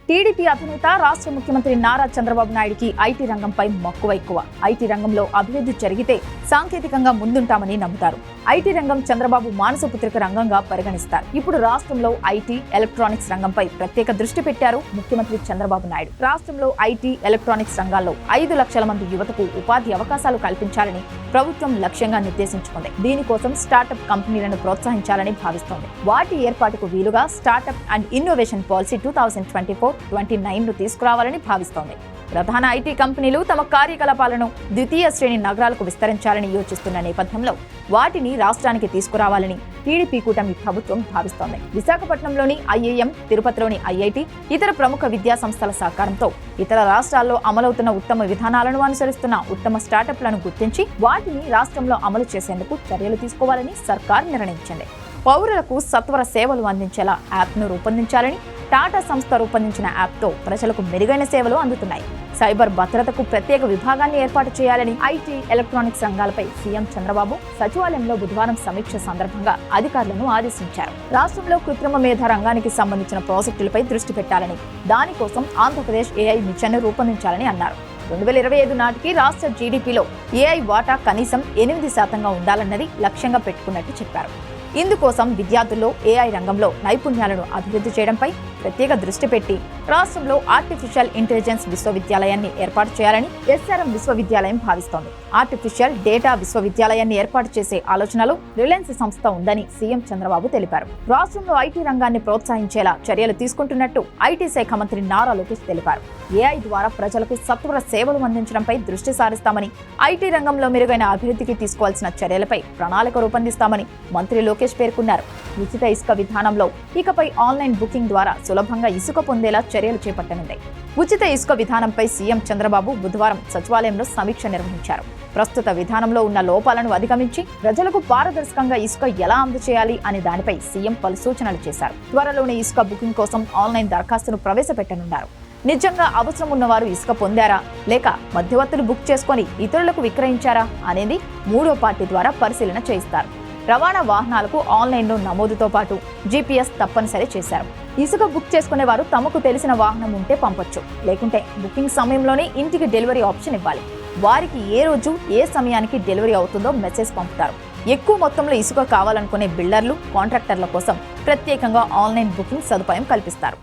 TDP అధినేత రాష్ట్ర ముఖ్యమంత్రి నారా చంద్రబాబు నాయుడికి ఐటీ రంగంపై మక్కువ ఎక్కువ. ఐటీ రంగంలో అభివృద్ధి జరిగితే సాంకేతికంగా ముందుంటామని నమ్ముతారు. ఐటీ రంగం చంద్రబాబు మానసపుత్రిక రంగంగా పరిగణిస్తారు. ఇప్పుడు రాష్ట్రంలో ఐటీ, ఎలక్ట్రానిక్స్ రంగంపై ప్రత్యేక దృష్టి పెట్టారు ముఖ్యమంత్రి చంద్రబాబు నాయుడు. రాష్ట్రంలో ఐటీ, ఎలక్ట్రానిక్స్ రంగాల్లో 5 లక్షల మంది యువతకు ఉపాధి అవకాశాలు కల్పించాలని ప్రభుత్వం లక్ష్యంగా నిర్దేశించుకుంది. దీనికోసం స్టార్టప్ కంపెనీలను ప్రోత్సహించాలని భావిస్తోంది. వాటి ఏర్పాటుకు వీలుగా స్టార్టప్ అండ్ ఇన్నోవేషన్ పాలసీ 2024-29 తీసుకురావాలని భావిస్తోంది. ప్రధాన ఐటీ కంపెనీలు తమ కార్యకలాపాలను ద్వితీయ శ్రేణి నగరాలకు విస్తరించాలని యోచిస్తున్న నేపథ్యంలో వాటిని రాష్ట్రానికి తీసుకురావాలని టీడీపీ కూటమి ప్రభుత్వం భావిస్తోంది. విశాఖపట్నంలోని ఐఐఎం, తిరుపతిలోని ఐఐటి, ఇతర ప్రముఖ విద్యా సంస్థల సహకారంతో ఇతర రాష్ట్రాల్లో అమలవుతున్న ఉత్తమ విధానాలను అనుసరిస్తున్న ఉత్తమ స్టార్టప్లను గుర్తించి వాటిని రాష్ట్రంలో అమలు చేసేందుకు చర్యలు తీసుకోవాలని సర్కార్ నిర్ణయించింది. పౌరులకు సత్వర సేవలు అందించేలా యాప్ను రూపొందించాలని టాటా సంస్థ రూపొందించిన యాప్తో ప్రజలకు మెరుగైన సేవలు అందుతున్నాయి. సైబర్ భద్రతకు ప్రత్యేక విభాగాన్ని ఏర్పాటు చేయాలని ఐటీ, ఎలక్ట్రానిక్స్ రంగాలపై సీఎం చంద్రబాబు సచివాలయంలో బుధవారం సమీక్ష సందర్భంగా అధికారులను ఆదేశించారు. రాష్ట్రంలో కృత్రిమ మేధ రంగానికి సంబంధించిన ప్రాజెక్టులపై దృష్టి పెట్టాలని, దానికోసం ఆంధ్రప్రదేశ్ ఏఐ మిషన్ను రూపొందించాలని అన్నారు. 2025 నాటికి రాష్ట్ర జీడీపీలో ఏఐ వాటా కనీసం 8% ఉండాలన్నది లక్ష్యంగా పెట్టుకున్నట్టు చెప్పారు. ఇందుకోసం విద్యార్థుల్లో ఏఐ రంగంలో నైపుణ్యాలను అభివృద్ధి చేయడంపై ప్రత్యేక దృష్టి పెట్టి రాష్ట్రంలో ఆర్టిఫిషియల్ ఇంటెలిజెన్స్ విశ్వవిద్యాలయాన్ని ఏర్పాటు చేయాలని ఎస్ఆర్ఎం విశ్వవిద్యాలయం భావిస్తోంది. ఆర్టిఫిషియల్ డేటా విశ్వవిద్యాలయాన్ని ఏర్పాటు చేసే ఆలోచనలో రిలయన్స్ సంస్థ ఉందని సీఎం చంద్రబాబు తెలిపారు. రాష్ట్రంలో ఐటీ రంగాన్ని ప్రోత్సహించేలా చర్యలు తీసుకుంటున్నట్టు ఐటీ శాఖ మంత్రి నారా లోకేష్ తెలిపారు. ఏఐ ద్వారా ప్రజలకు సత్వర సేవలు అందించడంపై దృష్టి సారిస్తామని, ఐటీ రంగంలో మెరుగైన అభివృద్ధికి తీసుకోవాల్సిన చర్యలపై ప్రణాళిక రూపొందిస్తామని మంత్రి లోకేష్ పేర్కొన్నారు. ఉచిత ఇసుక విధానంలో ఇకపై ఆన్లైన్ బుకింగ్ ద్వారా సులభంగా ఇసుక పొందేలా చర్యలు చేపట్టనుంది. ఉచిత ఇసుక విధానంపై సీఎం చంద్రబాబు బుధవారం సచివాలయంలో సమీక్ష నిర్వహించారు. ప్రస్తుత విధానంలో ఉన్న లోపాలను అధిగమించి ప్రజలకు పారదర్శకంగా ఇసుక ఎలా అందజేయాలి అనే దానిపై సీఎం పలు సూచనలు చేశారు. త్వరలోనే ఇసుక బుకింగ్ కోసం ఆన్లైన్ దరఖాస్తును ప్రవేశపెట్టనున్నారు. నిజంగా అవసరం ఉన్నవారు ఇసుక పొందారా, లేక మధ్యవర్తులు బుక్ చేసుకుని ఇతరులకు విక్రయించారా అనేది 3వ పార్టీ ద్వారా పరిశీలన చేయిస్తారు. రవాణా వాహనాలకు ఆన్లైన్లో నమోదుతో పాటు జీపీఎస్ తప్పనిసరి చేశారు. ఇసుక బుక్ చేసుకునే వారు తమకు తెలిసిన వాహనం ఉంటే పంపొచ్చు, లేకుంటే బుకింగ్ సమయంలోనే ఇంటికి డెలివరీ ఆప్షన్ ఇవ్వాలి. వారికి ఏ రోజు ఏ సమయానికి డెలివరీ అవుతుందో మెసేజ్ పంపుతారు. ఎక్కువ మొత్తంలో ఇసుక కావాలనుకునే బిల్డర్లు, కాంట్రాక్టర్ల కోసం ప్రత్యేకంగా ఆన్లైన్ బుకింగ్ సదుపాయం కల్పిస్తారు.